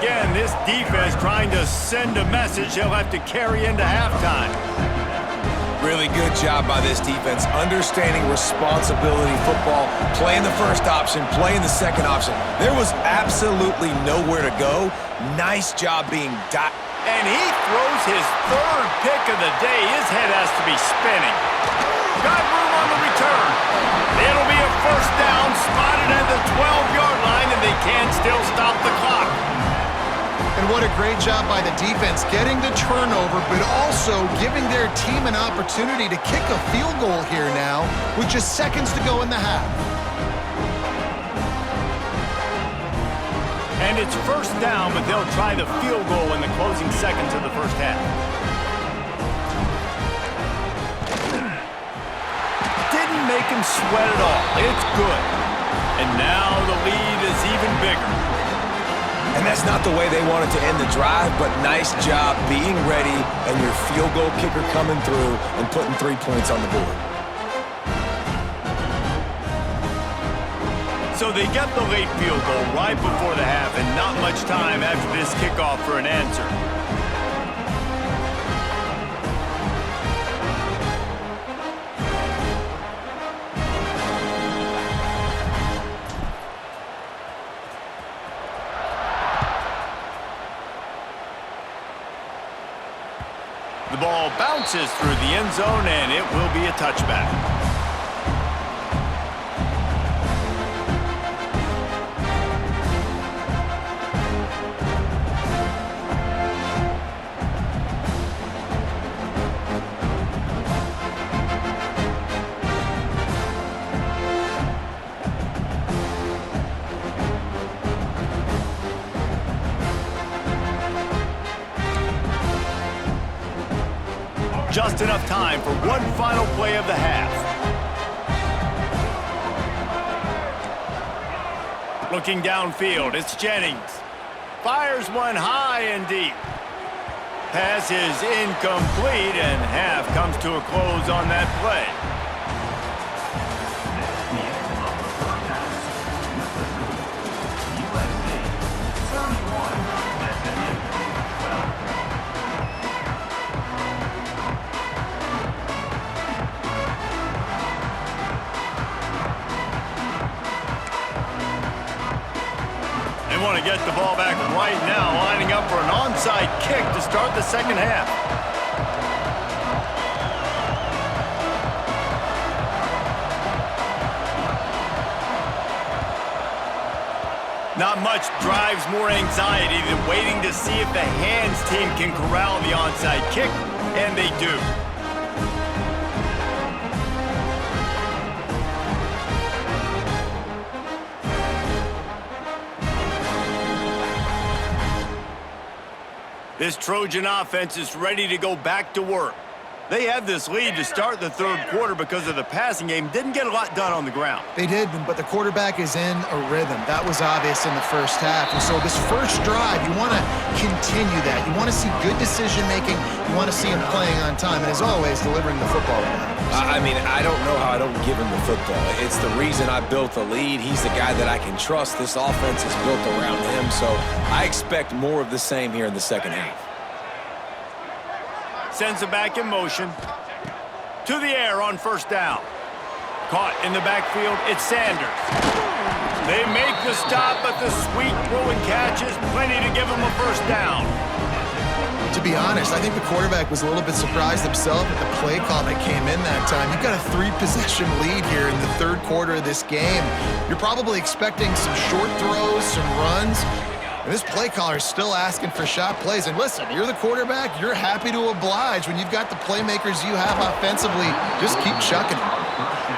again, this defense trying to send a message they'll have to carry into halftime. Really good job by this defense, understanding responsibility football, playing the first option, playing the second option. There was absolutely nowhere to go. Nice job being And he throws his third pick of the day. His head has to be spinning. Got room on the return. It'll be a first down, spotted at the 12-yard line, and they can still stop the clock. And what a great job by the defense, getting the turnover, but also giving their team an opportunity to kick a field goal here now with just seconds to go in the half. And it's first down, but they'll try the field goal in the closing seconds of the first half. Didn't make him sweat at all. It's good. And now the lead is even bigger. And that's not the way they wanted to end the drive, but nice job being ready and your field goal kicker coming through and putting 3 points on the board. So they get the late field goal right before the half and not much time after this kickoff for an answer. The ball bounces through the end zone, and it will be a touchback. Just enough time for one final play of the half. Looking downfield, it's Jennings. Fires one high and deep. Pass is incomplete, and half comes to a close on that play. Want to get the ball back right now, lining up for an onside kick to start the second half. Not much drives more anxiety than waiting to see if the hands team can corral the onside kick, and they do. This Trojan offense is ready to go back to work. They had this lead to start the third quarter because of the passing game. Didn't get a lot done on the ground. They did, but the quarterback is in a rhythm. That was obvious in the first half. And so this first drive, you want to continue that. You want to see good decision-making. You want to see him playing on time. And as always, delivering the football. I mean, I don't know how I don't give him the football. It's the reason I built the lead. He's the guy that I can trust. This offense is built around him. So I expect more of the same here in the second half. Sends it back in motion. To the air on first down. Caught in the backfield, it's Sanders. They make the stop, but the sweet throw and catch is plenty to give them a first down. To be honest, I think the quarterback was a little bit surprised himself at the play call that came in that time. You've got a 3-possession lead here in the third quarter of this game. You're probably expecting some short throws, some runs. And this play caller is still asking for shot plays. And listen, you're the quarterback. You're happy to oblige when you've got the playmakers you have offensively. Just keep chucking them.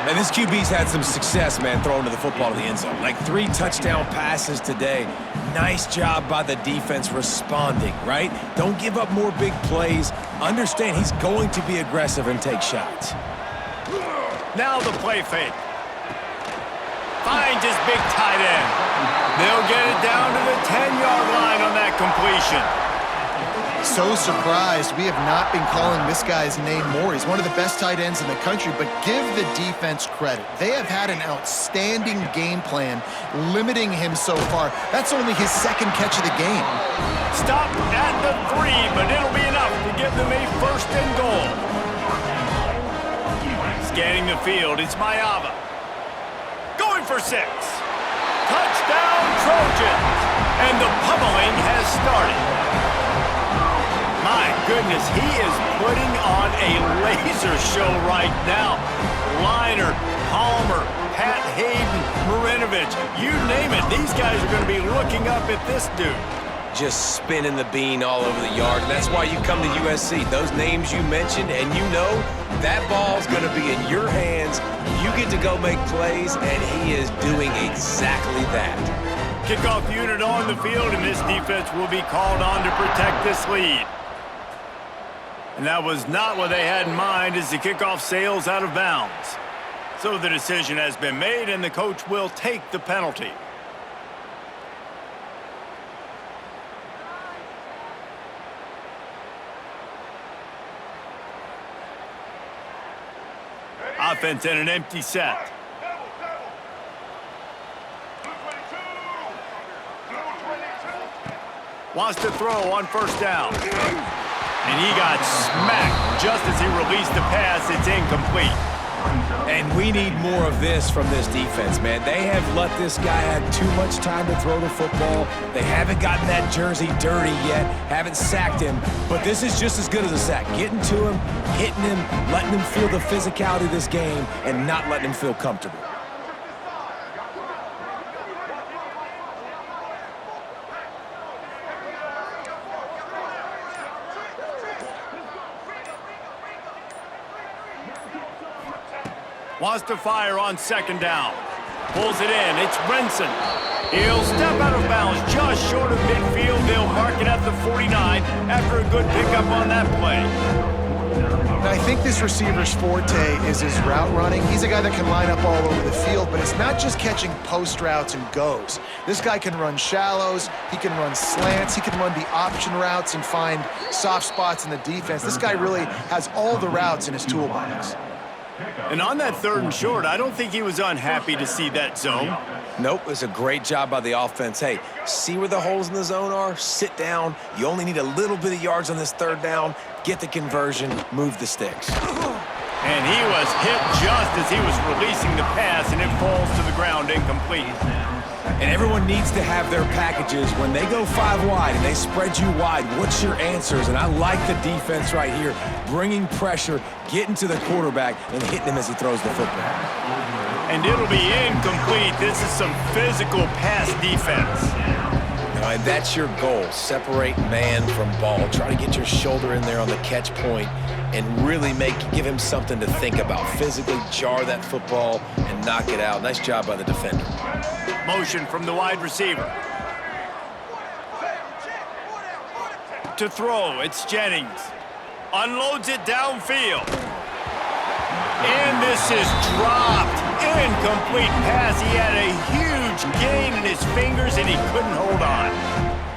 And this QB's had some success, man, throwing to the football to the end zone. Like 3 touchdown passes today. Nice job by the defense responding, right? Don't give up more big plays. Understand he's going to be aggressive and take shots. Now the play fake. Finds his big tight end. They'll get it down to the 10-yard line on that completion. So surprised. We have not been calling this guy's name more. He's one of the best tight ends in the country, but give the defense credit. They have had an outstanding game plan limiting him so far. That's only his second catch of the game. Stopped at the 3, but it'll be enough to give them a first and goal. Scanning the field, it's Mayava. Going for 6. Touchdown, Trojans! And the pummeling has started. My goodness, he is putting on a laser show right now. Liner, Palmer, Pat Hayden, Marinovich, you name it. These guys are going to be looking up at this dude. Just spinning the bean all over the yard. And that's why you come to USC. Those names you mentioned, and you know that ball's going to be in your hands. You get to go make plays, and he is doing exactly that. Kickoff unit on the field, and this defense will be called on to protect this lead. And that was not what they had in mind as the kickoff sails out of bounds. So the decision has been made, and the coach will take the penalty. Offense in an empty set. Wants to throw on first down. And he got smacked just as he released the pass. It's incomplete. And we need more of this from this defense, man. They have let this guy have too much time to throw the football. They haven't gotten that jersey dirty yet, haven't sacked him. But this is just as good as a sack. Getting to him, hitting him, letting him feel the physicality of this game, and not letting him feel comfortable. Wants to fire on second down. Pulls it in. It's Renson. He'll step out of bounds just short of midfield. They'll mark it at the 49 after a good pickup on that play. Now, I think this receiver's forte is his route running. He's a guy that can line up all over the field, but it's not just catching post routes and goes. This guy can run shallows, he can run slants, he can run the option routes and find soft spots in the defense. This guy really has all the routes in his toolbox. And on that 3rd and short, I don't think he was unhappy to see that zone. Nope, it's a great job by the offense. Hey, see where the holes in the zone are? Sit down. You only need a little bit of yards on this 3rd down. Get the conversion, move the sticks. And he was hit just as he was releasing the pass, and it falls to the ground incomplete. And everyone needs to have their packages. When they go 5 wide and they spread you wide, what's your answers? And I like the defense right here, bringing pressure, getting to the quarterback, and hitting him as he throws the football. And it'll be incomplete. This is some physical pass defense. And that's your goal. Separate man from ball. Try to get your shoulder in there on the catch point and really give him something to think about. Physically jar that football and knock it out. Nice job by the defender. Motion from the wide receiver. To throw, it's Jennings. Unloads it downfield. And this is dropped. Incomplete pass. He had a huge gain in his fingers, and he couldn't hold on.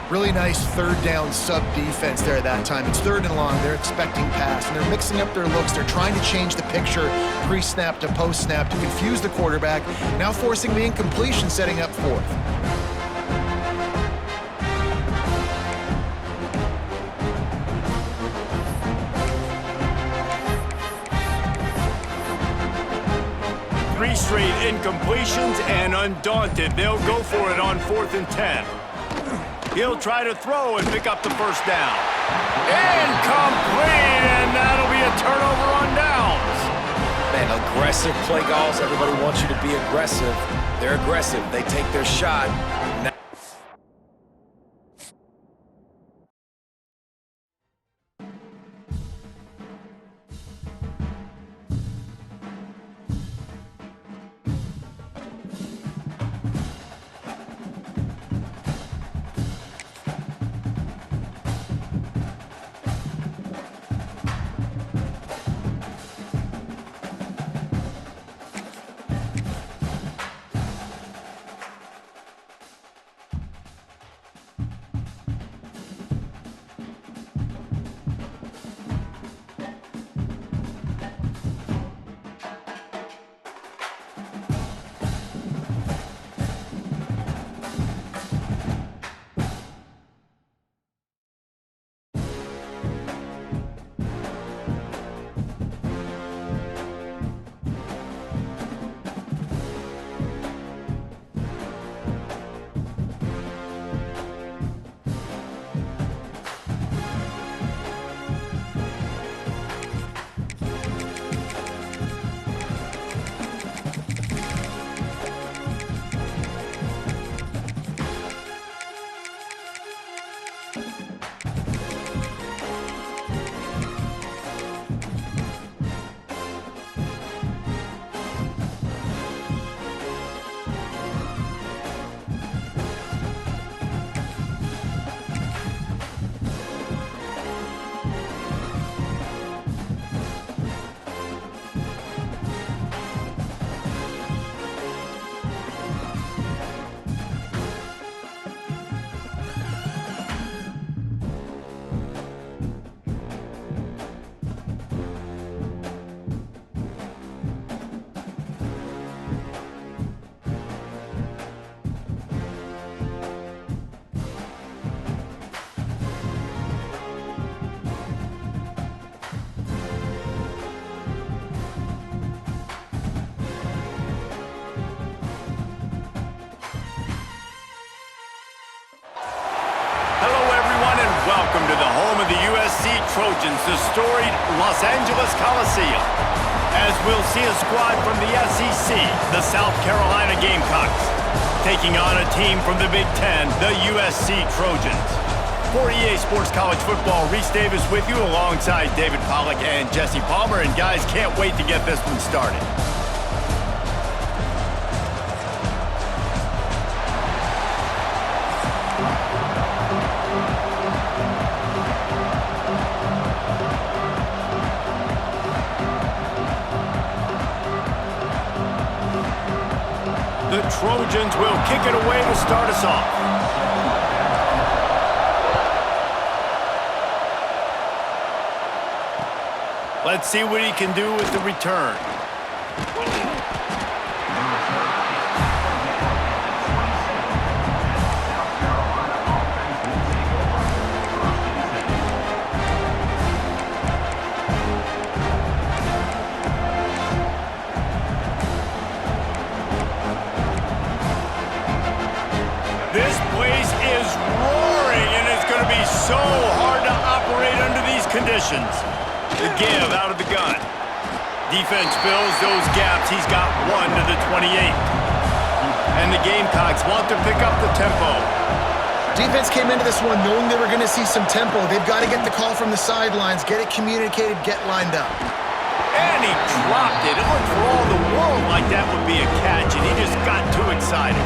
Really nice 3rd down sub defense there at that time. It's 3rd and long. They're expecting pass, and they're mixing up their looks. They're trying to change the picture pre-snap to post-snap to confuse the quarterback, now forcing the incompletion, setting up 4th. Three straight incompletions, and undaunted, they'll go for it on 4th and 10. He'll try to throw and pick up the first down. Incomplete, and that'll be a turnover on downs. Man, aggressive play calls. Everybody wants you to be aggressive. They're aggressive. They take their shot. Now Welcome to the home of the USC Trojans, the storied Los Angeles Coliseum. As we'll see a squad from the SEC, the South Carolina Gamecocks, taking on a team from the Big Ten, the USC Trojans. For EA Sports College Football, Reese Davis with you alongside David Pollack and Jesse Palmer. And guys, can't wait to get this one started. The Trojans will kick it away to start us off. Let's see what he can do with the return. This place is roaring, and it's going to be so hard to operate under these conditions. The give out of the gun. Defense fills those gaps. He's got 1 to the 28. And the Gamecocks want to pick up the tempo. Defense came into this one knowing they were going to see some tempo. They've got to get the call from the sidelines, get it communicated, get lined up. And he dropped it. It looked for all the world like that would be a catch, and he just got too excited.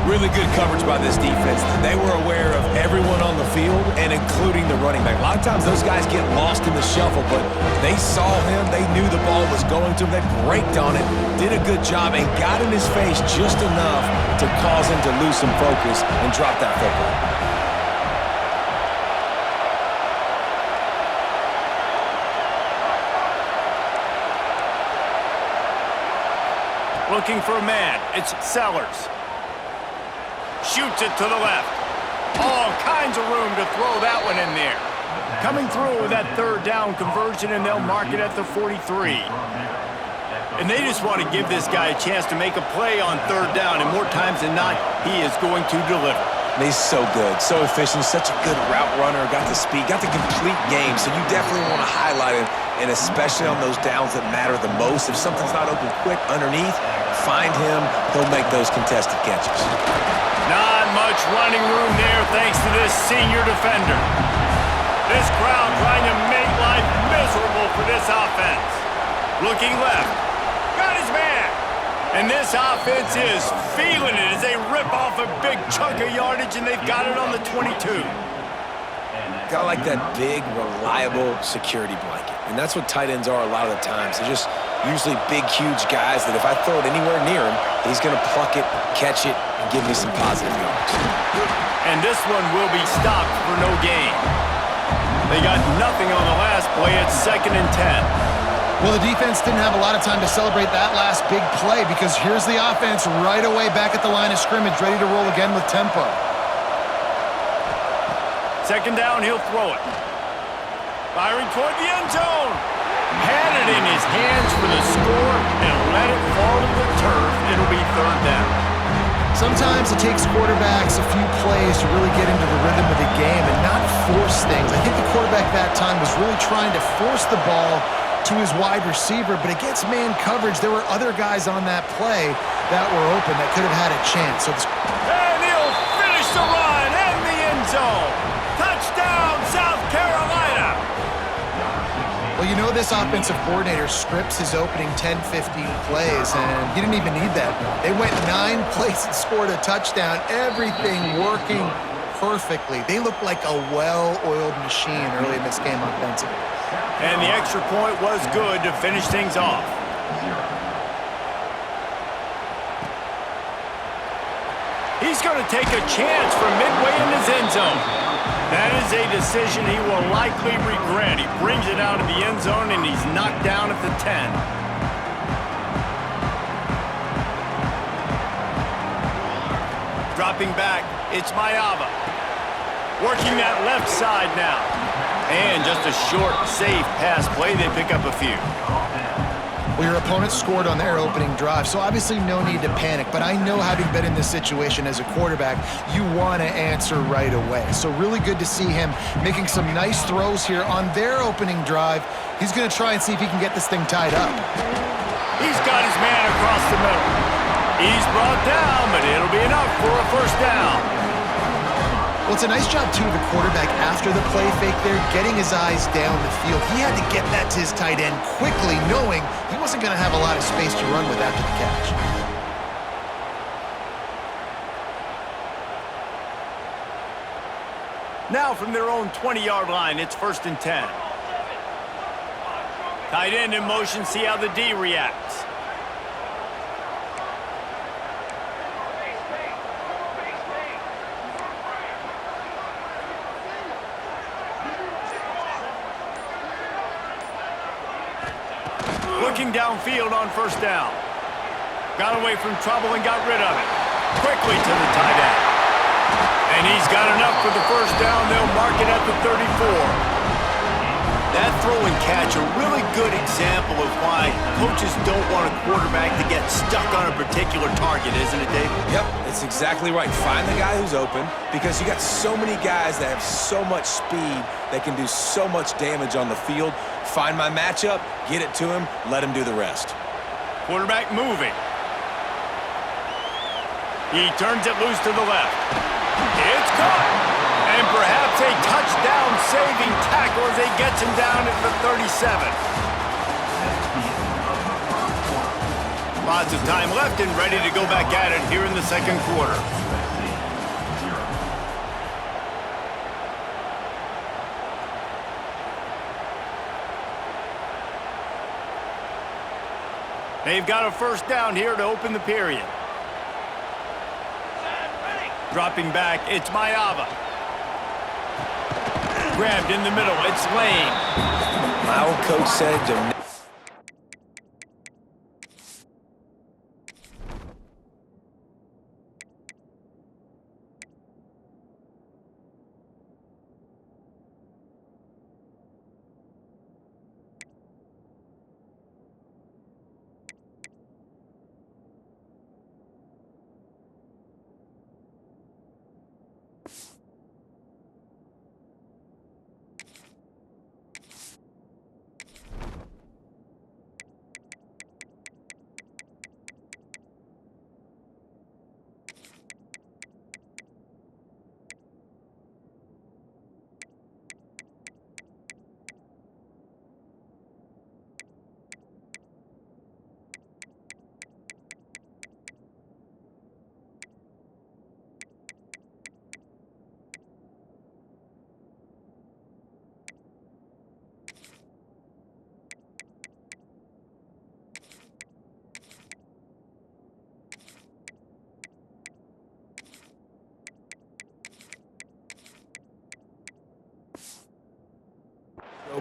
Really good coverage by this defense. They were aware of everyone on the field, and including the running back. A lot of times those guys get lost in the shuffle, but they saw him. They knew the ball was going to him. They braked on it, did a good job, and got in his face just enough to cause him to lose some focus and drop that football. Looking for a man. It's Sellers. Shoots it to the left. All kinds of room to throw that one in there. Coming through with that third down conversion, and they'll mark it at the 43. And they just want to give this guy a chance to make a play on third down, and more times than not, he is going to deliver. He's so good, so efficient, such a good route runner, got the speed, got the complete game, so you definitely want to highlight him, and especially on those downs that matter the most. If something's not open quick underneath, find him, he'll make those contested catches. Not much running room there thanks to this senior defender. This crowd trying to make life miserable for this offense. Looking left. Got his man. And this offense is feeling it as they rip off a big chunk of yardage, and they've got it on the 22. Got like that big, reliable security blanket. And that's what tight ends are a lot of the times. They're just usually big, huge guys that if I throw it anywhere near him, he's going to pluck it, catch it, and give me some positive yards. And this one will be stopped for no gain. They got nothing on the last play. It's 2nd and 10. Well, the defense didn't have a lot of time to celebrate that last big play because here's the offense right away back at the line of scrimmage, ready to roll again with tempo. 2nd down, he'll throw it. Firing toward the end zone. Had it in his hands for the score and let it fall to the turf. It'll be 3rd down. Sometimes it takes quarterbacks a few plays to really get into the rhythm of the game and not force things. I think the quarterback that time was really trying to force the ball to his wide receiver, but against man coverage, there were other guys on that play that were open that could have had a chance. And he'll finish the run and the end zone. Well, you know this offensive coordinator scripts his opening 10, 15 plays, and he didn't even need that. They went 9 plays and scored a touchdown, everything working perfectly. They look like a well-oiled machine early in this game offensively. And the extra point was good to finish things off. He's going to take a chance from midway in his end zone. That is a decision he will likely regret. He brings it out of the end zone, and he's knocked down at the 10. Dropping back, it's Mayava. Working that left side now. And just a short, safe pass play. They pick up a few. Well, your opponent scored on their opening drive, so obviously no need to panic. But I know, having been in this situation as a quarterback, you want to answer right away. So really good to see him making some nice throws here on their opening drive. He's going to try and see if he can get this thing tied up. He's got his man across the middle. He's brought down, but it'll be enough for a first down. Well, it's a nice job, too, of the quarterback after the play fake there, getting his eyes down the field. He had to get that to his tight end quickly, knowing he wasn't going to have a lot of space to run with after the catch. Now from their own 20-yard line, it's 1st and 10. Tight end in motion, see how the D reacts. Looking downfield on 1st down. Got away from trouble and got rid of it. Quickly to the tight end. And he's got enough for the first down. They'll mark it at the 34. That throw and catch, a really good example of why coaches don't want a quarterback to get stuck on a particular target, isn't it, Dave? Yep, that's exactly right. Find the guy who's open, because you got so many guys that have so much speed that can do so much damage on the field. Find my matchup, get it to him, let him do the rest. Quarterback moving. He turns it loose to the left. It's caught. And perhaps a touchdown-saving tackle as he gets him down at the 37. Lots of time left and ready to go back at it here in the second quarter. They've got a first down here to open the period. Dropping back, it's Mayava. Grabbed in the middle, it's Lane. My old coach said to...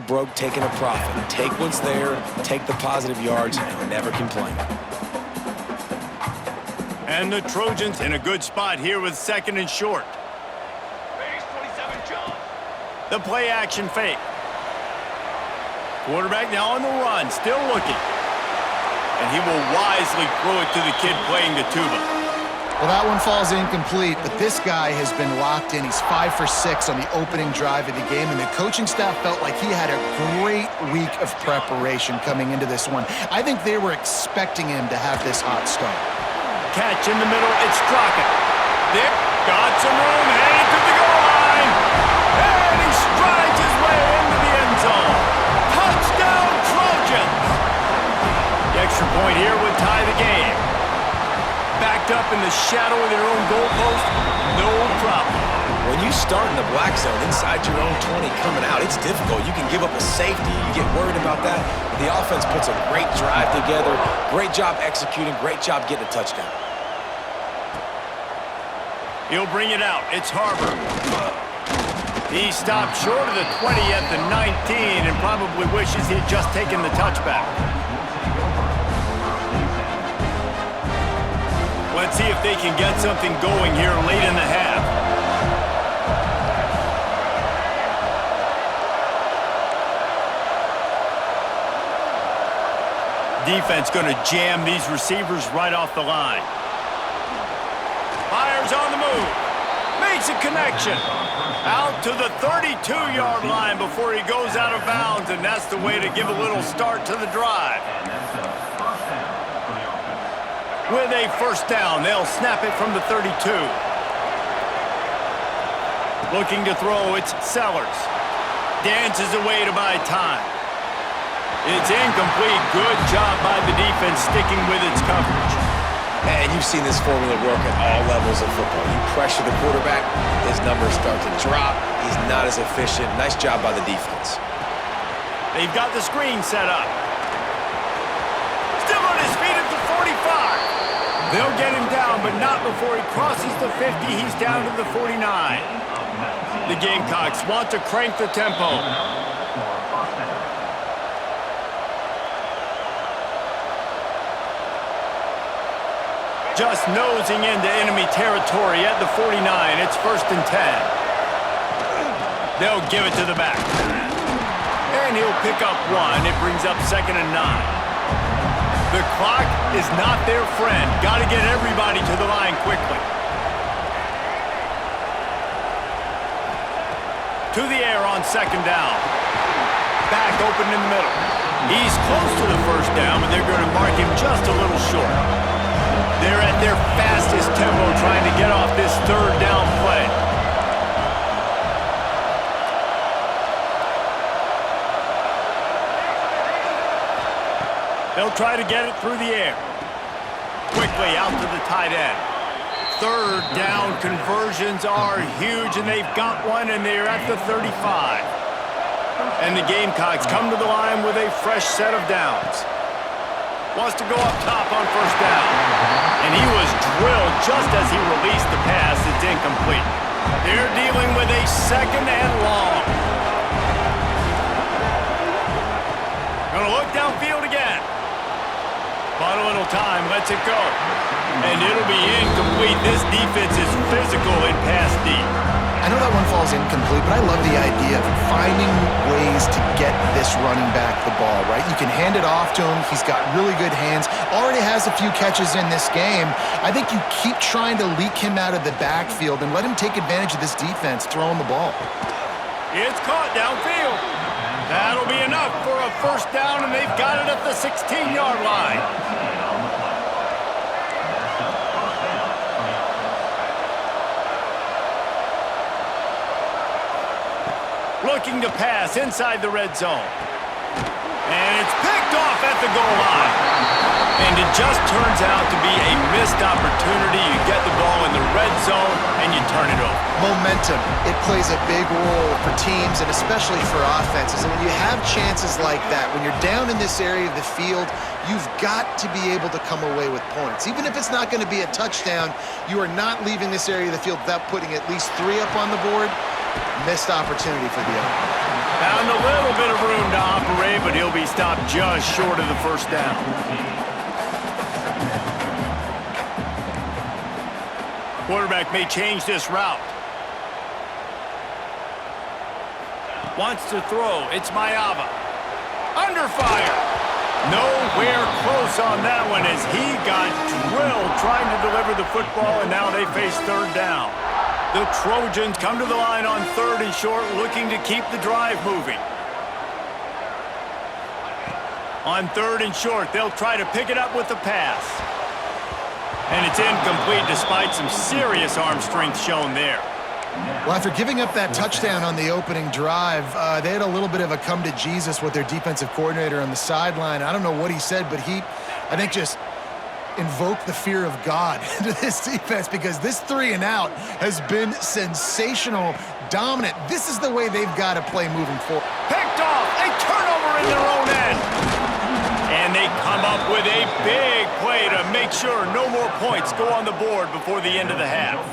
broke taking a profit. Take what's there, take the positive yards, and never complain. And the Trojans in a good spot here with 2nd and short. The play action fake. Quarterback now on the run, still looking. And he will wisely throw it to the kid playing the tuba. Well, that one falls incomplete, but this guy has been locked in. He's 5 for 6 on the opening drive of the game, and the coaching staff felt like he had a great week of preparation coming into this one. I think they were expecting him to have this hot start. Catch in the middle, it's Crockett. There, got some room, headed to the goal line. And he strides his way into the end zone. Touchdown, shadow of their own goalpost, no problem. When you start in the black zone inside your own 20 coming out, it's difficult. You can give up a safety. You get worried about that. The offense puts a great drive together. Great job executing. Great job getting a touchdown. He'll bring it out. It's Harbor. He stopped short of the 20 at the 19 and probably wishes he'd just taken the touchback. Let's see if they can get something going here late in the half. Defense going to jam these receivers right off the line. Fires on the move. Makes a connection. Out to the 32-yard line before he goes out of bounds, and that's the way to give a little start to the drive. With a first down, they'll snap it from the 32. Looking to throw, it's Sellers. Dances away to buy time. It's incomplete. Good job by the defense sticking with its coverage. And you've seen this formula work at all levels of football. You pressure the quarterback, his numbers start to drop. He's not as efficient. Nice job by the defense. They've got the screen set up. Still on his feet at the 45. They'll get him down, but not before he crosses the 50. He's down to the 49. The Gamecocks want to crank the tempo. Just nosing into enemy territory at the 49. It's 1st and 10. They'll give it to the back. And he'll pick up one. It brings up 2nd and 9. The clock is not their friend. Got to get everybody to the line quickly. To the air on 2nd down. Back open in the middle. He's close to the first down, but they're going to mark him just a little short. They're at their fastest tempo trying to get off this 3rd down play. They'll try to get it through the air. Quickly out to the tight end. 3rd down conversions are huge, and they've got one, and they're at the 35. And the Gamecocks come to the line with a fresh set of downs. Wants to go up top on 1st down. And he was drilled just as he released the pass. It's incomplete. They're dealing with a 2nd and long. Gonna look downfield again. Bought a little time, lets it go. And it'll be incomplete. This defense is physical in pass deep. I know that one falls incomplete, but I love the idea of finding ways to get this running back the ball, right? You can hand it off to him. He's got really good hands. Already has a few catches in this game. I think you keep trying to leak him out of the backfield and let him take advantage of this defense throwing the ball. It's caught downfield. That'll be enough for a 1st down, and they've got it at the 16-yard line. Looking to pass inside the red zone. And it's picked off at the goal line. And it just turns out to be a missed opportunity. You get the ball in the red zone, and you turn it over. Momentum. It plays a big role for teams and especially for offenses. And when you have chances like that, when you're down in this area of the field, you've got to be able to come away with points. Even if it's not going to be a touchdown, you are not leaving this area of the field without putting at least 3 up on the board. Missed opportunity for the other. Found a little bit of room to operate, but he'll be stopped just short of the 1st down. Quarterback may change this route. Wants to throw. It's Mayava. Under fire. Nowhere close on that one as he got drilled trying to deliver the football, and now they face 3rd down. The Trojans come to the line on 3rd and short, looking to keep the drive moving. On 3rd and short, they'll try to pick it up with the pass. And it's incomplete despite some serious arm strength shown there. Well, after giving up that touchdown on the opening drive, they had a little bit of a come to Jesus with their defensive coordinator on the sideline. I don't know what he said, but he, I think, just invoke the fear of God into this defense because this 3-and-out has been sensational, dominant. This is the way they've got to play moving forward. Picked off, a turnover in their own end. And they come up with a big play to make sure no more points go on the board before the end of the half.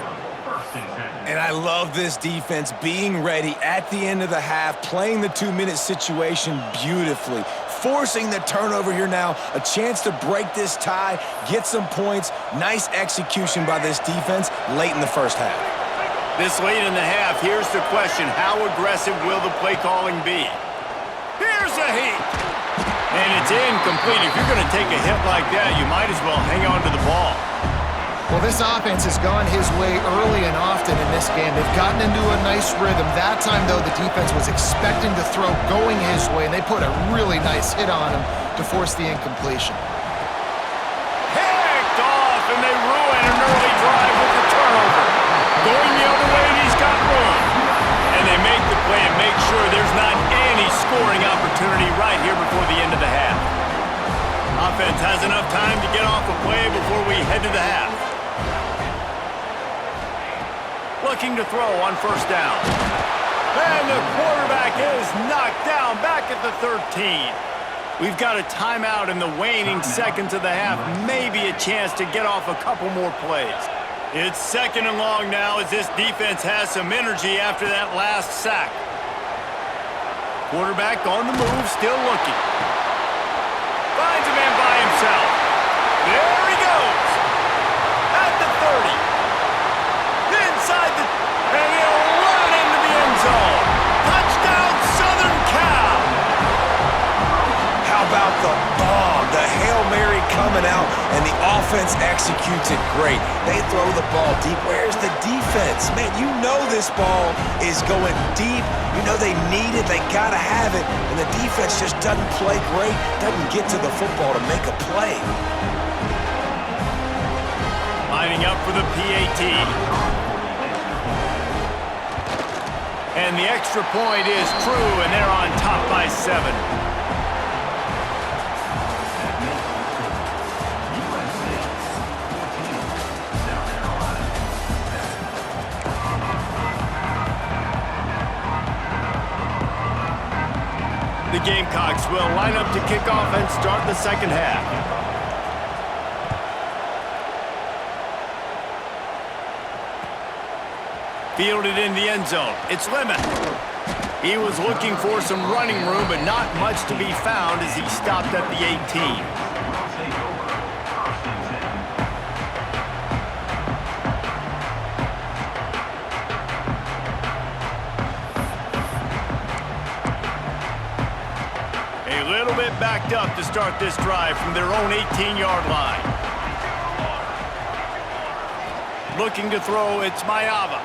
And I love this defense being ready at the end of the half, playing the 2-minute situation beautifully, forcing the turnover here now, a chance to break this tie, get some points. Nice execution by this defense late in the first half. This late in the half, here's the question: how aggressive will the play calling be? Here's a heat. And it's incomplete. If you're going to take a hit like that, you might as well hang on to the ball. Well, this offense has gone his way early and often in this game. They've gotten into a nice rhythm. That time, though, the defense was expecting the throw going his way, and they put a really nice hit on him to force the incompletion. Picked off, and they ruin an early drive with the turnover. Going the other way, and he's got room. And they make the play and make sure there's not any scoring opportunity right here before the end of the half. Offense has enough time to get off a play before we head to the half. Looking to throw on first down. And the quarterback is knocked down back at the 13. We've got a timeout in the waning seconds of the half. Maybe a chance to get off a couple more plays. It's 2nd and long now as this defense has some energy after that last sack. Quarterback on the move, still looking. Finds a man by himself. There he goes. At the 30. Inside the... and he'll run into the end zone. Touchdown, Southern Cal. How about the bomb? The Hail Mary coming out, and the offense executes it great. They throw the ball deep. Where's the defense? Man, you know this ball is going deep. You know they need it. They got to have it. And the defense just doesn't play great, doesn't get to the football to make a play. Lining up for the PAT. And the extra point is true, and they're on top by 7. The Gamecocks will line up to kick off and start the second half. Fielded in the end zone. It's Lemon. He was looking for some running room, but not much to be found as he stopped at the 18. A little bit backed up to start this drive from their own 18-yard line. Looking to throw, it's Mayava.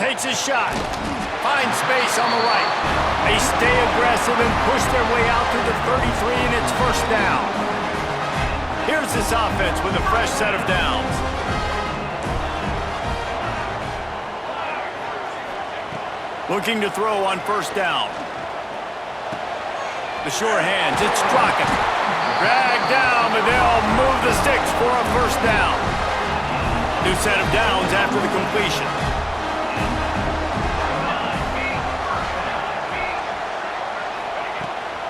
Takes a shot. Finds space on the right. They stay aggressive and push their way out to the 33, and it's first down. Here's this offense with a fresh set of downs. Looking to throw on first down. The sure hands, it's Strachan. Dragged down, but they'll move the sticks for a first down. New set of downs after the completion.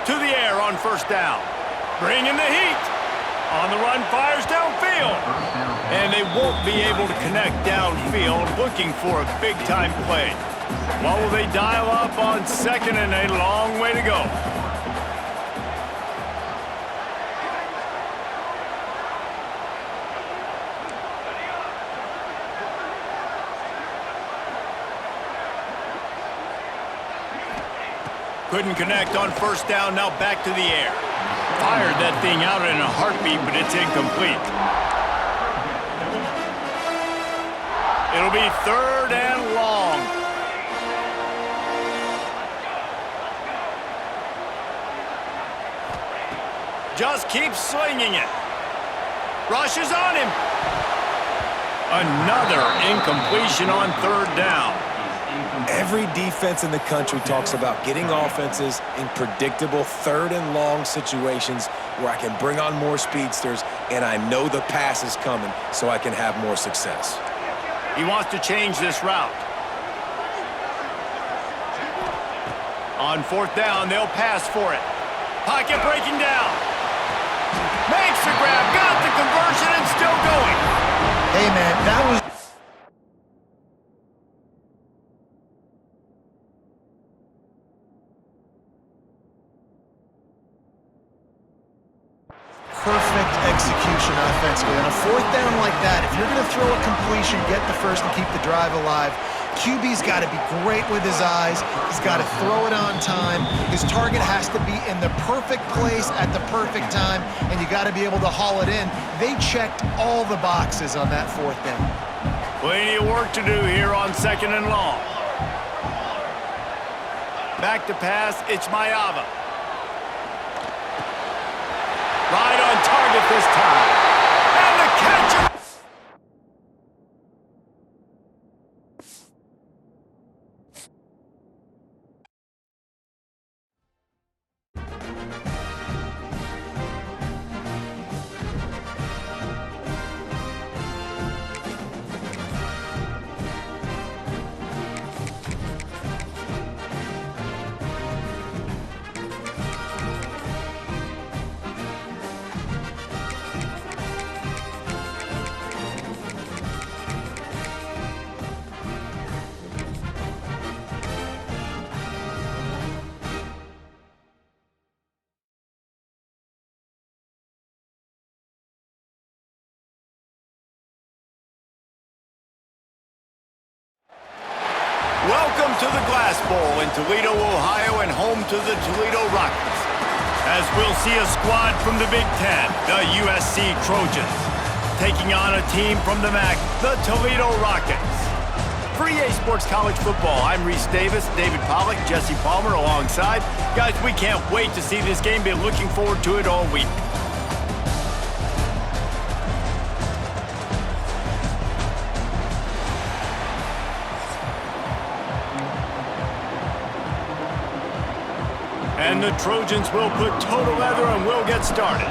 To the air on first down. Bringing the heat. On the run, fires downfield. And they won't be able to connect downfield, looking for a big-time play. What will they dial up on second and a long way to go? Couldn't connect on first down, now back to the air. Fired that thing out in a heartbeat, but it's incomplete. It'll be 3rd and long. Just keeps slinging it. Rushes on him. Another incompletion on 3rd down. Every defense in the country talks about getting offenses in predictable 3rd and long situations where I can bring on more speedsters and I know the pass is coming so I can have more success. He wants to change this route. On fourth down, they'll pass for it. Pocket breaking down. Makes the grab, got the conversion, and still going. Hey, man, that was perfect execution offensively. On a fourth down like that, if you're going to throw a completion, get the first and keep the drive alive, QB's got to be great with his eyes. He's got to throw it on time. His target has to be in the perfect place at the perfect time, and you got to be able to haul it in. They checked all the boxes on that fourth down. Plenty of work to do here on second and long. Back to pass, it's Mayava. Right on target this time. And the catch! Welcome to the Glass Bowl in Toledo, Ohio, and home to the Toledo Rockets. As we'll see a squad from the Big Ten, the USC Trojans, taking on a team from the MAC, the Toledo Rockets. For EA Sports College Football, I'm Reese Davis, David Pollack, Jesse Palmer alongside. Guys, we can't wait to see this game. Been looking forward to it all week. And the Trojans will put total leather and we'll get started.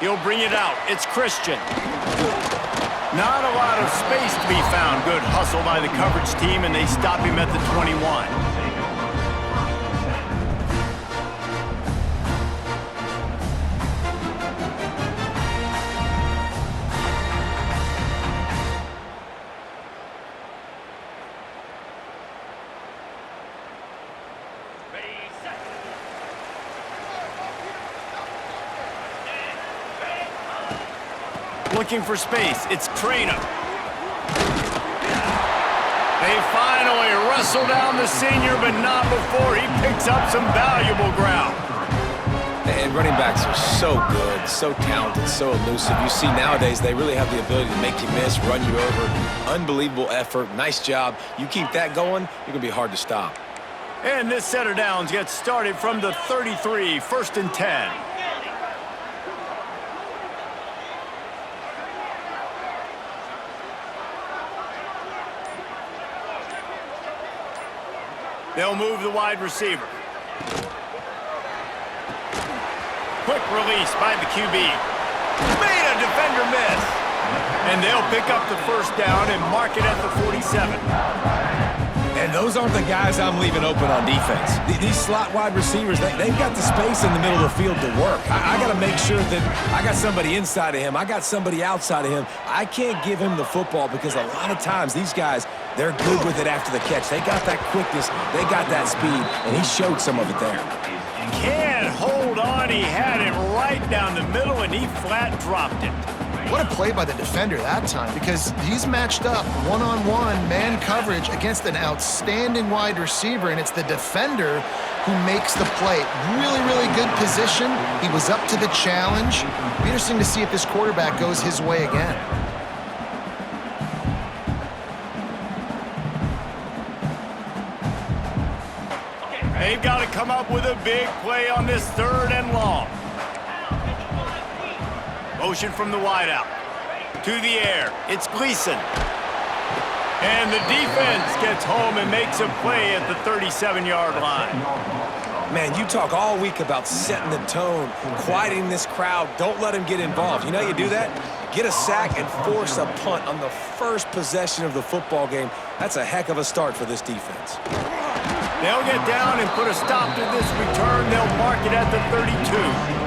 He'll bring it out. It's Christian. Not a lot of space to be found. Good hustle by the coverage team, and they stop him at the 21. Looking for space, it's Trainer. They finally wrestle down the senior, but not before he picks up some valuable ground. And running backs are so good, so talented, so elusive. You see nowadays they really have the ability to make you miss, run you over. Unbelievable effort, nice job. You keep that going, you're going to be hard to stop. And this set of downs gets started from the 33, 1st and 10. They'll move the wide receiver. Quick release by the QB. Made a defender miss. And they'll pick up the first down and mark it at the 47. And those aren't the guys I'm leaving open on defense. These slot wide receivers, they've got the space in the middle of the field to work. I got to make sure that I got somebody inside of him. I got somebody outside of him. I can't give him the football because a lot of times these guys, they're good with it after the catch. They got that quickness. They got that speed, and he showed some of it there. Can't hold on. He had it right down the middle, and he flat dropped it. What a play by the defender that time, because he's matched up one-on-one man coverage against an outstanding wide receiver, and it's the defender who makes the play. Really, really good position. He was up to the challenge. Be interesting to see if this quarterback goes his way again. They've got to come up with a big play on this 3rd and long. Motion from the wideout. To the air. It's Gleason. And the defense gets home and makes a play at the 37-yard line. Man, you talk all week about setting the tone, quieting this crowd. Don't let them get involved. You know how you do that? Get a sack and force a punt on the first possession of the football game. That's a heck of a start for this defense. They'll get down and put a stop to this return. They'll mark it at the 32.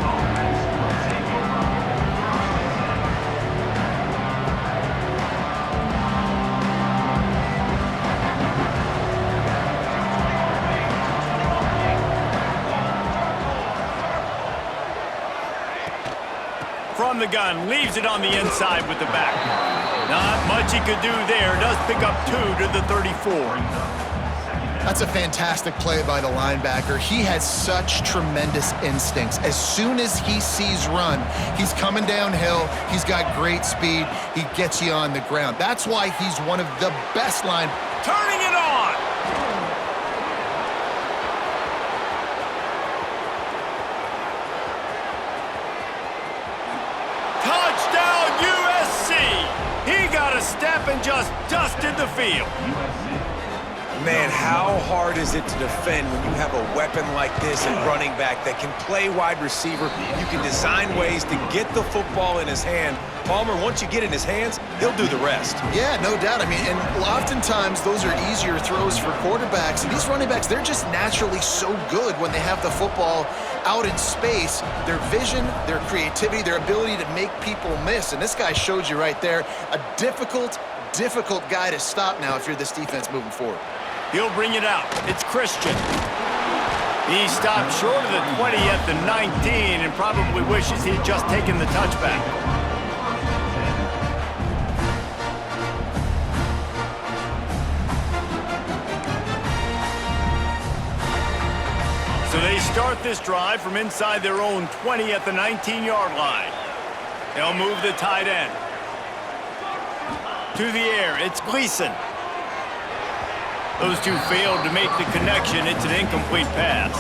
From the gun, leaves it on the inside with the back. Not much he could do there. Does pick up 2 to the 34. That's a fantastic play by the linebacker. He has such tremendous instincts. As soon as he sees run, he's coming downhill. He's got great speed. He gets you on the ground. That's why he's one of the best line. Turning it on. Touchdown USC. He got a step and just dusted the field. Man, how hard is it to defend when you have a weapon like this at running back that can play wide receiver? You can design ways to get the football in his hand. Palmer, once you get it in his hands, he'll do the rest. Yeah, no doubt. I mean, and oftentimes those are easier throws for quarterbacks. And these running backs, they're just naturally so good when they have the football out in space. Their vision, their creativity, their ability to make people miss. And this guy showed you right there, a difficult guy to stop now if you're this defense moving forward. He'll bring it out. It's Christian. He stopped short of the 20 at the 19 and probably wishes he'd just taken the touchback. So they start this drive from inside their own 20 at the 19-yard line. They'll move the tight end. To the air, it's Gleason. Those two failed to make the connection. It's an incomplete pass.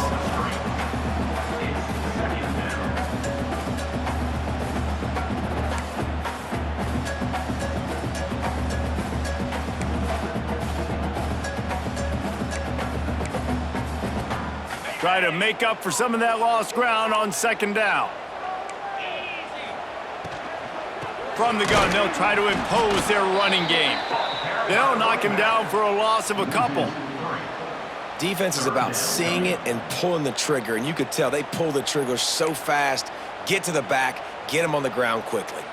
Try to make up for some of that lost ground on second down. From the gun, they'll try to impose their running game. They'll knock him down for a loss of a couple. Defense is about seeing it and pulling the trigger, and you could tell they pull the trigger so fast, get to the back, get him on the ground quickly.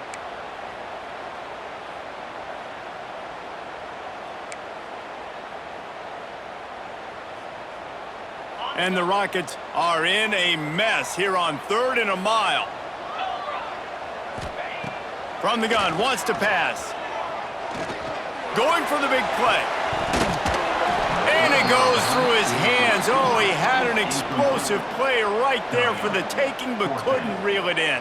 And the Rockets are in a mess here on 3rd and a mile. From the gun, wants to pass. Going for the big play. And it goes through his hands. Oh, he had an explosive play right there for the taking, but couldn't reel it in.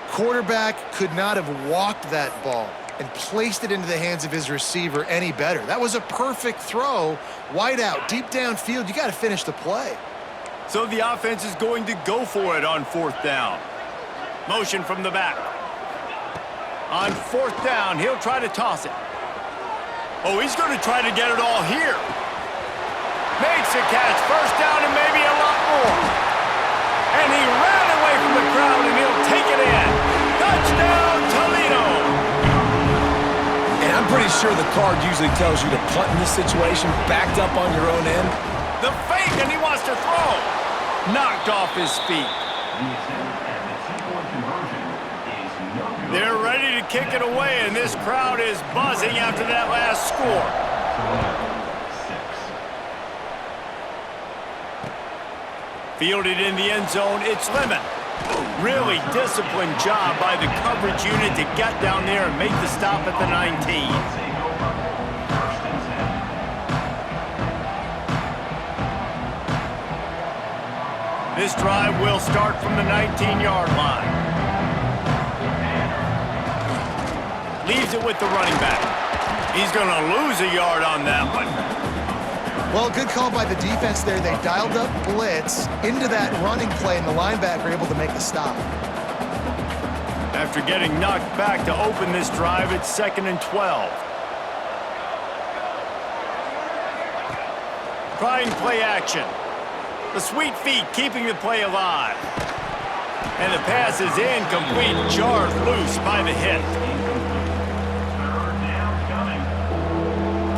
Quarterback could not have walked that ball and placed it into the hands of his receiver any better. That was a perfect throw. Wide out, deep downfield. You got to finish the play. So the offense is going to go for it on 4th down. Motion from the back. On 4th down, he'll try to toss it. Oh, he's going to try to get it all here. Makes a catch. 1st down and maybe a lot more. And he ran away from the crowd, and he'll take it in. Touchdown, Toledo. And I'm pretty sure the card usually tells you to punt in this situation, backed up on your own end. The fake, and he wants to throw. Knocked off his feet. They're ready to kick it away, and this crowd is buzzing after that last score. Fielded in the end zone, it's Lemon. Really disciplined job by the coverage unit to get down there and make the stop at the 19. This drive will start from the 19-yard line. Leaves it with the running back. He's going to lose a yard on that one. Well, good call by the defense there. They dialed up blitz into that running play, and the linebacker able to make the stop. After getting knocked back to open this drive, it's 2nd and 12. Trying play action. The sweet feet keeping the play alive. And the pass is incomplete, jarred loose by the hit.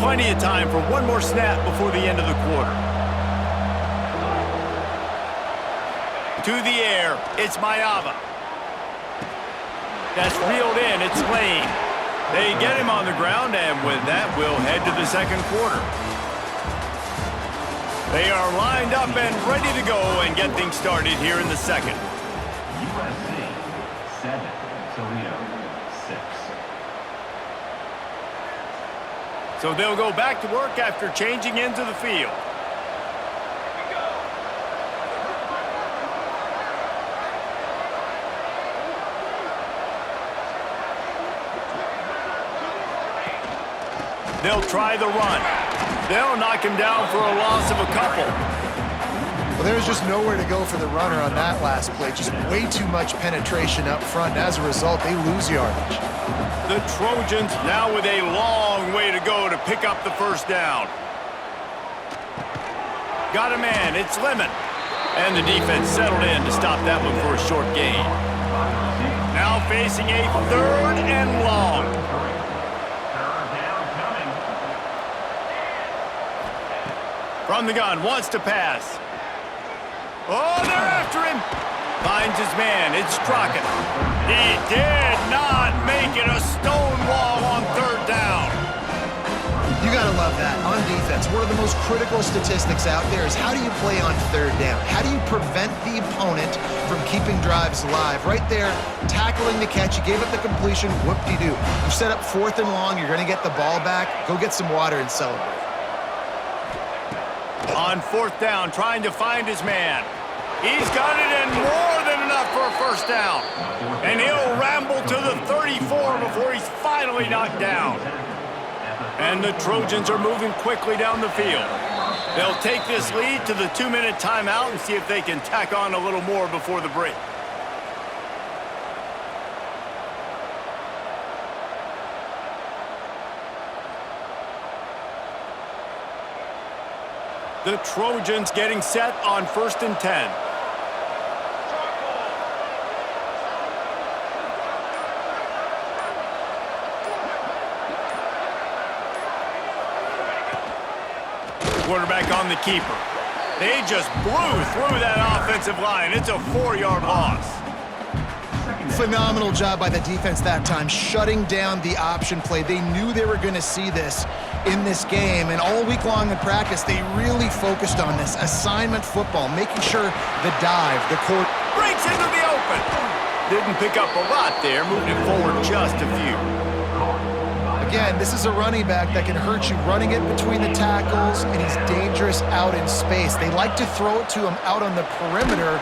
Plenty of time for one more snap before the end of the quarter. To the air, it's Mayava. That's reeled in, it's Lane. They get him on the ground, and with that, we'll head to the second quarter. They are lined up and ready to go and get things started here in the second. USC 7, Toledo 6. So they'll go back to work after changing into the field. They'll try the run. They'll knock him down for a loss of a couple. Well, there's just nowhere to go for the runner on that last play. Just way too much penetration up front. As a result, they lose yardage. The Trojans now with a long way to go to pick up the first down. Got a man, it's Lemon. And the defense settled in to stop that one for a short gain. Now facing a 3rd and long. From the gun, wants to pass. Oh, they're after him. Finds his man, it's Strachan. He did not make it a stone wall on 3rd down. You gotta love that. On defense, one of the most critical statistics out there is how do you play on 3rd down? How do you prevent the opponent from keeping drives alive? Right there, tackling the catch, you gave up the completion, whoop-de-doo. You set up 4th and long, you're gonna get the ball back, go get some water and celebrate. On 4th down, trying to find his man. He's got it and more than enough for a first down. And he'll ramble to the 34 before he's finally knocked down. And the Trojans are moving quickly down the field. They'll take this lead to the 2-minute timeout and see if they can tack on a little more before the break. The Trojans getting set on 1st and 10. Quarterback on the keeper. They just blew through that offensive line. It's a 4-yard loss. Phenomenal job by the defense that time, shutting down the option play. They knew they were going to see this in this game, and all week long in practice, they really focused on this assignment football, making sure the dive, the court Breaks into the open. Didn't pick up a lot there, moved it forward just a few. Again, this is a running back that can hurt you running it between the tackles, and he's dangerous out in space. They like to throw it to him out on the perimeter.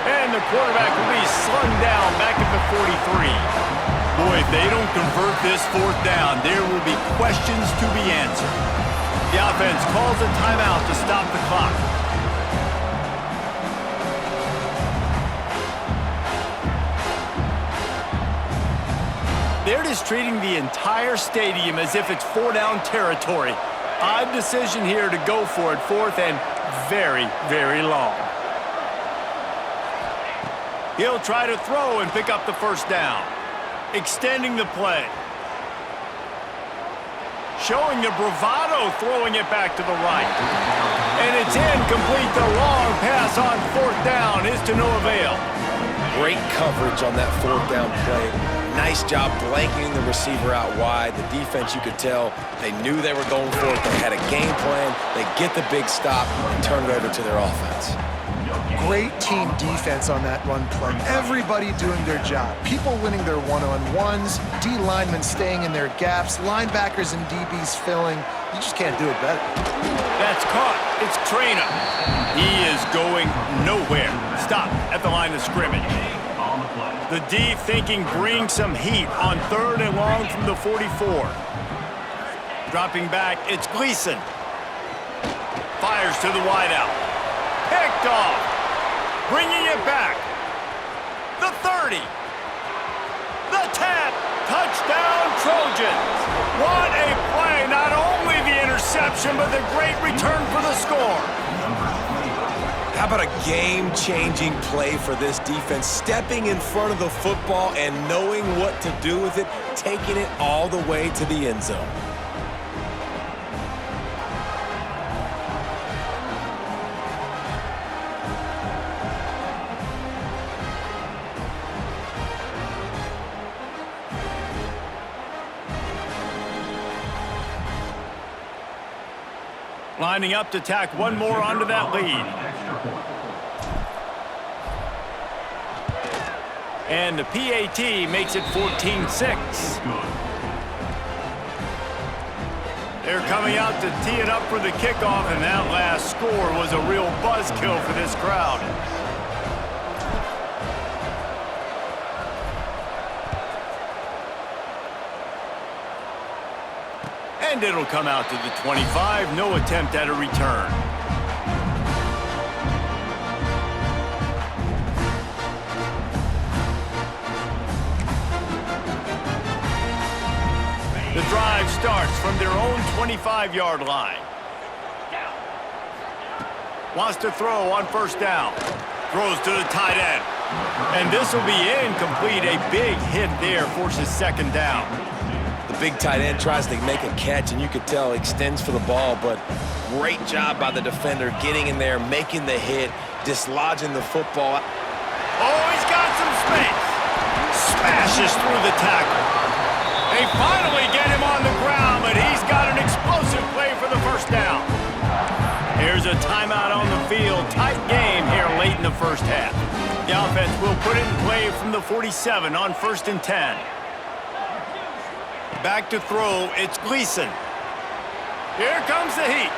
And the quarterback will be slung down back at the 43. Boy, if they don't convert this 4th down, there will be questions to be answered. The offense calls a timeout to stop the clock. They're just treating the entire stadium as if it's 4-down territory. Odd decision here to go for it, 4th and very, very long. He'll try to throw and pick up the first down. Extending the play. Showing the bravado, throwing it back to the right. And it's incomplete. The long pass on 4th down is to no avail. Great coverage on that 4th down play. Nice job blanketing the receiver out wide. The defense, you could tell, they knew they were going for it. They had a game plan. They get the big stop and turn it over to their offense. Great team defense on that run play. Everybody doing their job. People winning their one-on-ones, D linemen staying in their gaps, linebackers and DBs filling. You just can't do it better. That's caught. It's Traina. He is going nowhere. Stop at the line of scrimmage. The D thinking bring some heat on 3rd and long from the 44. Dropping back, it's Gleason. Fires to the wideout. Picked off. Bringing it back. The 30. The 10. Touchdown Trojans. What a play. Not only the interception, interception, but the great return for the score. How about a game-changing play for this defense? Stepping in front of the football and knowing what to do with it, taking it all the way to the end zone. Lining up to tack one more onto that lead. And the PAT makes it 14-6. They're coming out to tee it up for the kickoff, and that last score was a real buzzkill for this crowd. And it'll come out to the 25. No attempt at a return. The drive starts from their own 25-yard line. Wants to throw on first down. Throws to the tight end. And this will be incomplete. A big hit there forces second down. The big tight end tries to make a catch, and you could tell he extends for the ball, but great job by the defender getting in there, making the hit, dislodging the football. Oh, he's got some space. Smashes through the tackle. They finally get him on the ground, but he's got an explosive play for the first down. Here's a timeout on the field. Tight game here late in the first half. The offense will put it in play from the 47 on 1st and 10. Back to throw, it's Gleason. Here comes the heat.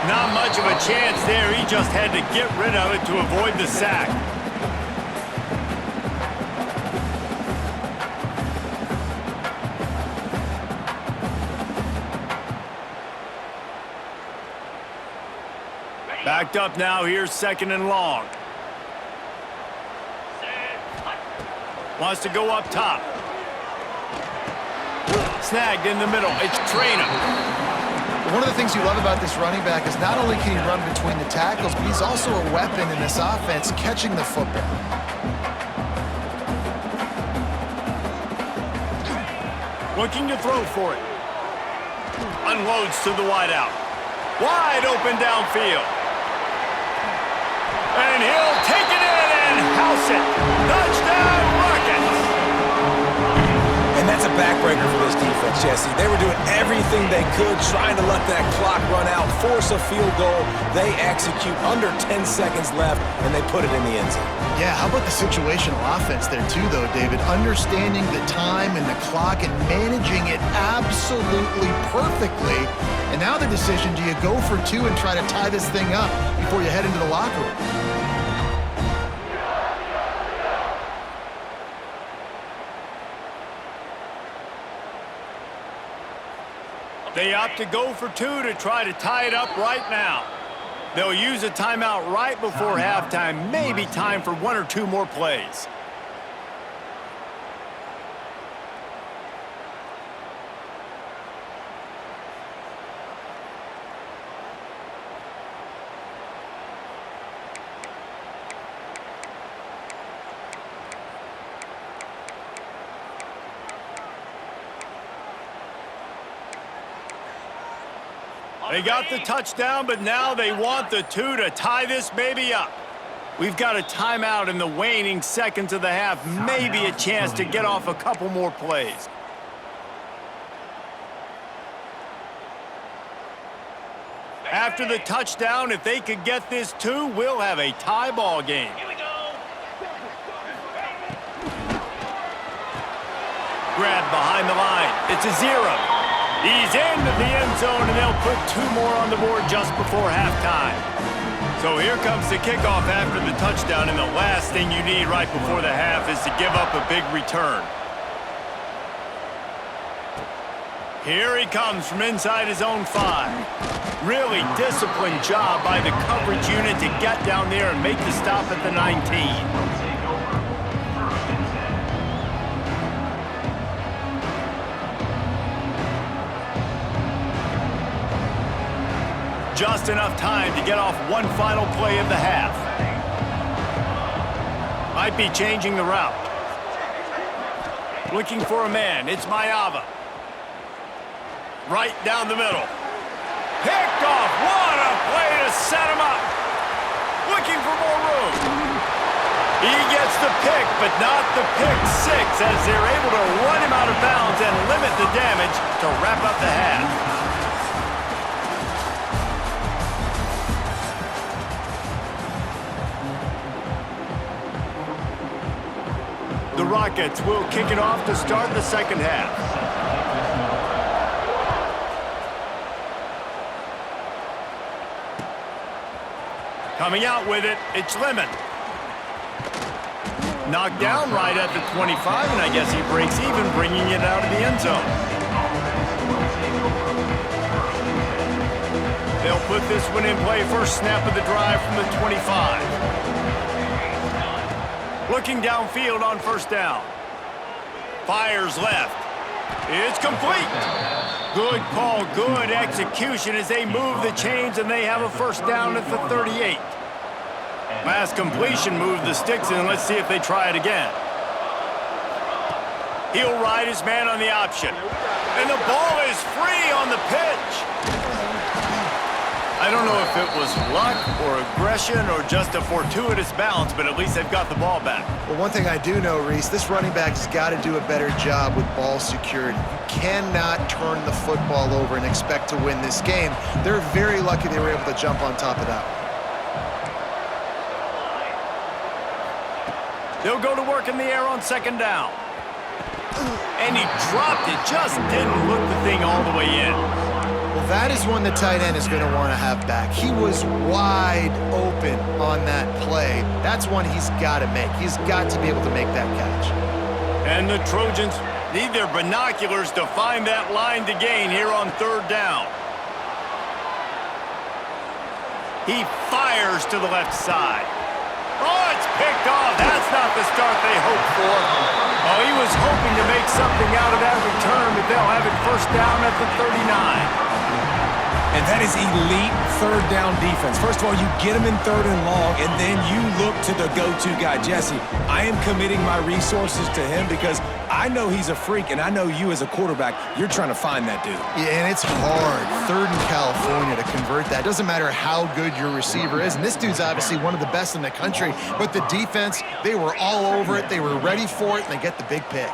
Not much of a chance there. He just had to get rid of it to avoid the sack. Backed up now, here's 2nd and long. Wants to go up top. Snagged in the middle. It's Traynor. One of the things you love about this running back is not only can he run between the tackles, but he's also a weapon in this offense, catching the football. Looking to throw for it. Unloads to the wideout. Wide open downfield. And he'll take it in and house it. Touchdown, Rockets! And that's a backbreaker for this defense, Jesse. They were doing everything they could, trying to let that clock run out, force a field goal. They execute under 10 seconds left, and they put it in the end zone. Yeah, how about the situational offense there too, though, David? Understanding the time and the clock and managing it absolutely perfectly. And now the decision, do you go for two and try to tie this thing up before you head into the locker room? They opt to go for two to try to tie it up right now. They'll use a timeout right before halftime. Maybe time for 1 or 2 more plays. They got the touchdown, but now they want the 2 to tie this baby up. We've got a timeout in the waning seconds of the half. Maybe a chance to get off a couple more plays. After the touchdown, if they could get this 2, we'll have a tie ball game. Here we go. Grab behind the line. It's a 0. He's into the end zone, and they'll put 2 more on the board just before halftime. So here comes the kickoff after the touchdown, and the last thing you need right before the half is to give up a big return. Here he comes from inside his own 5. Really disciplined job by the coverage unit to get down there and make the stop at the 19. just enough time to get off one final play of the half. Might be changing the route. Looking for a man. It's Maiava. Right down the middle. Picked off. What a play to set him up. Looking for more room. He gets the pick, but not the pick six, as they're able to run him out of bounds and limit the damage to wrap up the half. The Rockets will kick it off to start the second half. Coming out with it, it's Lemon. Knocked down right at the 25, and I guess he breaks even, bringing it out of the end zone. They'll put this one in play. First snap of the drive from the 25. Looking downfield on first down. Fires left. It's complete. Good call, good execution as they move the chains, and they have a first down at the 38. Last completion moved the sticks in. Let's see if they try it again. He'll ride his man on the option. And the ball is free on the pitch. I don't know if it was luck or aggression or just a fortuitous bounce, but at least they've got the ball back. Well, one thing I do know, Reese, this running back has got to do a better job with ball security. You cannot turn the football over and expect to win this game. They're very lucky they were able to jump on top of that. They'll go to work in the air on second down. And he dropped it, just didn't look the thing all the way in. Well, that is one the tight end is going to want to have back. He was wide open on that play. That's one he's got to make. He's got to be able to make that catch. And the Trojans need their binoculars to find that line to gain here on third down. He fires to the left side. Oh, it's picked off. That's not the start they hoped for. Oh, he was hoping to make something out of that return, but they'll have it first down at the 39. And that is elite third down defense. First of all, you get him in third and long, and then you look to the go-to guy. Jesse, I am committing my resources to him because I know he's a freak, and I know you as a quarterback, you're trying to find that dude. Yeah, and it's hard, third in California, to convert that. Doesn't matter how good your receiver is, and this dude's obviously one of the best in the country, but the defense, they were all over it, they were ready for it, and they get the big pick.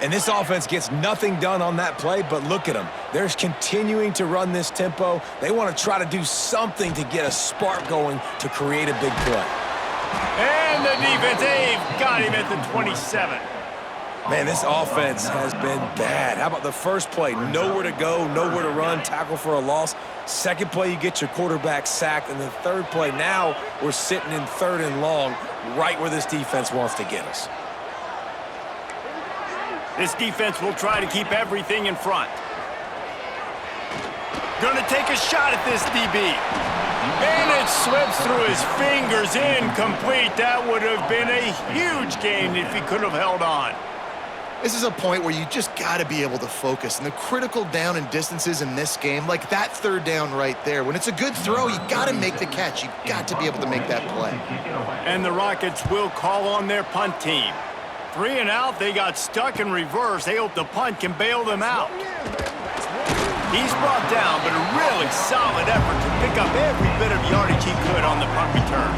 And this offense gets nothing done on that play, but look at them. They're continuing to run this tempo. They want to try to do something to get a spark going to create a big play. And the defense, they've got him at the 27. Man, this offense has been bad. How about the first play? Nowhere to go, nowhere to run, tackle for a loss. Second play, you get your quarterback sacked. And the third play, now we're sitting in third and long, right where this defense wants to get us. This defense will try to keep everything in front. Gonna take a shot at this DB. And it slips through his fingers, incomplete. That would have been a huge gain if he could have held on. This is a point where you just got to be able to focus. And the critical down and distances in this game, like that third down right there, when it's a good throw, you got to make the catch. You got to be able to make that play. And the Rockets will call on their punt team. 3 and out, they got stuck in reverse. They hope the punt can bail them out. He's brought down, but a really solid effort to pick up every bit of yardage he could on the punt return.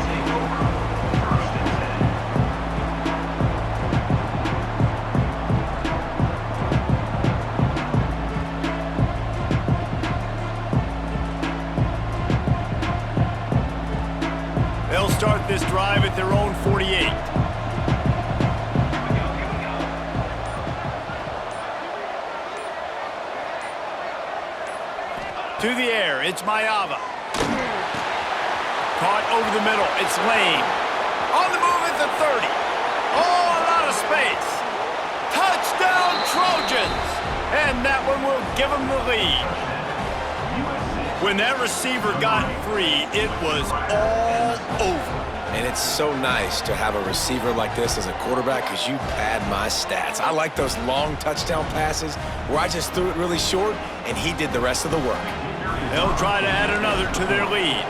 They'll start this drive at their own 48. To the air, it's Maiava. Caught over the middle, it's Lane. On the move at the 30. Oh, a lot of space. Touchdown, Trojans! And that one will give them the lead. When that receiver got free, it was all over. And it's so nice to have a receiver like this as a quarterback because you pad my stats. I like those long touchdown passes where I just threw it really short and he did the rest of the work. They'll try to add another to their lead.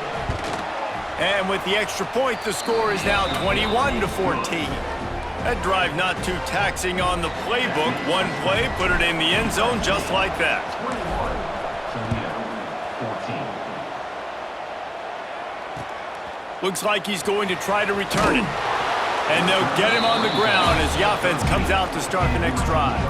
And with the extra point, the score is now 21-14. That drive not too taxing on the playbook. One play, put it in the end zone just like that. 14. Looks like he's going to try to return it. And they'll get him on the ground as the offense comes out to start the next drive.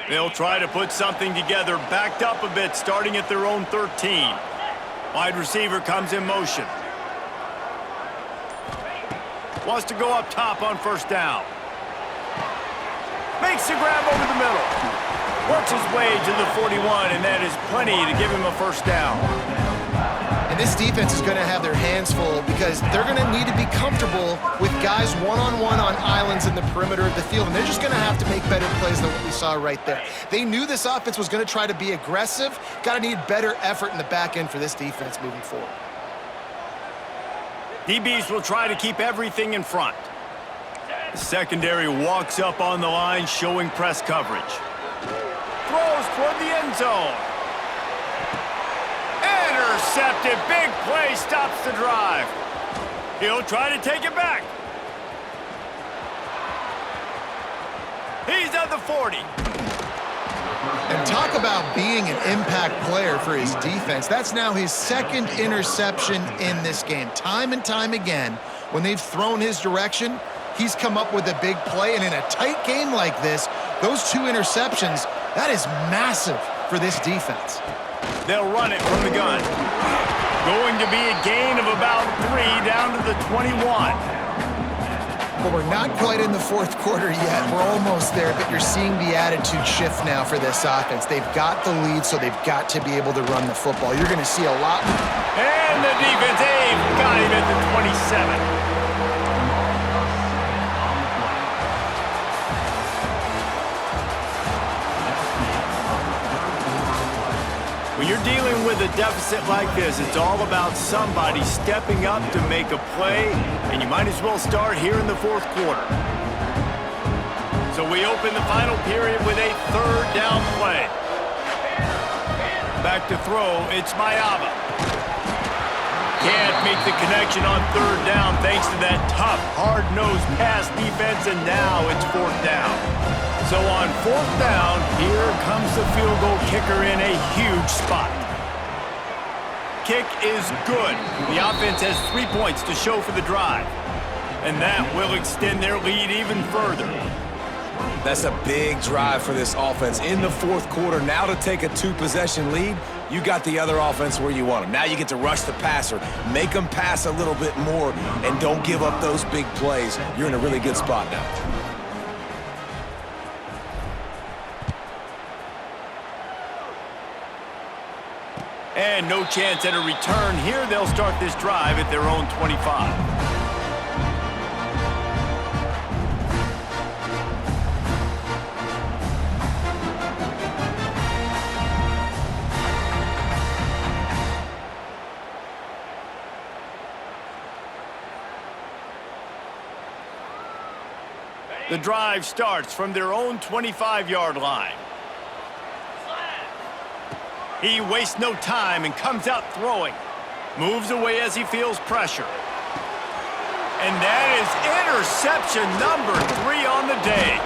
They'll try to put something together, backed up a bit, starting at their own 13. Wide receiver comes in motion. Wants to go up top on first down. Makes the grab over the middle. Works his way to the 41, and that is plenty to give him a first down. And this defense is going to have their hands full because they're going to need to be comfortable with guys one-on-one on islands in the perimeter of the field, and they're just going to have to make better plays than what we saw right there. They knew this offense was going to try to be aggressive. Got to need better effort in the back end for this defense moving forward. DBs will try to keep everything in front. The secondary walks up on the line, showing press coverage. Throws toward the end zone. Intercepted. Big play stops the drive. He'll try to take it back. He's at the 40. And talk about being an impact player for his defense. That's now his second interception in this game. Time and time again, when they've thrown his direction, he's come up with a big play. And in a tight game like this, those two interceptions, that is massive for this defense. They'll run it from the gun. Going to be a gain of about 3 down to the 21. Well, we're not quite in the fourth quarter yet. We're almost there, but you're seeing the attitude shift now for this offense. They've got the lead, so they've got to be able to run the football. You're going to see a lot. And the defense, got him at the 27. When you're dealing with a deficit like this, it's all about somebody stepping up to make a play, and you might as well start here in the fourth quarter. So we open the final period with a third down play. Back to throw, it's Mayava. Can't make the connection on third down thanks to that tough, hard-nosed pass defense, and now it's fourth down. So on fourth down, here comes the field goal kicker in a huge spot. Kick is good. The offense has 3 points to show for the drive. And that will extend their lead even further. That's a big drive for this offense in the fourth quarter. Now to take a 2-possession lead, you got the other offense where you want them. Now you get to rush the passer, make them pass a little bit more, and don't give up those big plays. You're in a really good spot now. And no chance at a return here. They'll start this drive at their own 25. The drive starts from their own 25-yard line. He wastes no time and comes out throwing. Moves away as he feels pressure. And that is interception number 3 on the day.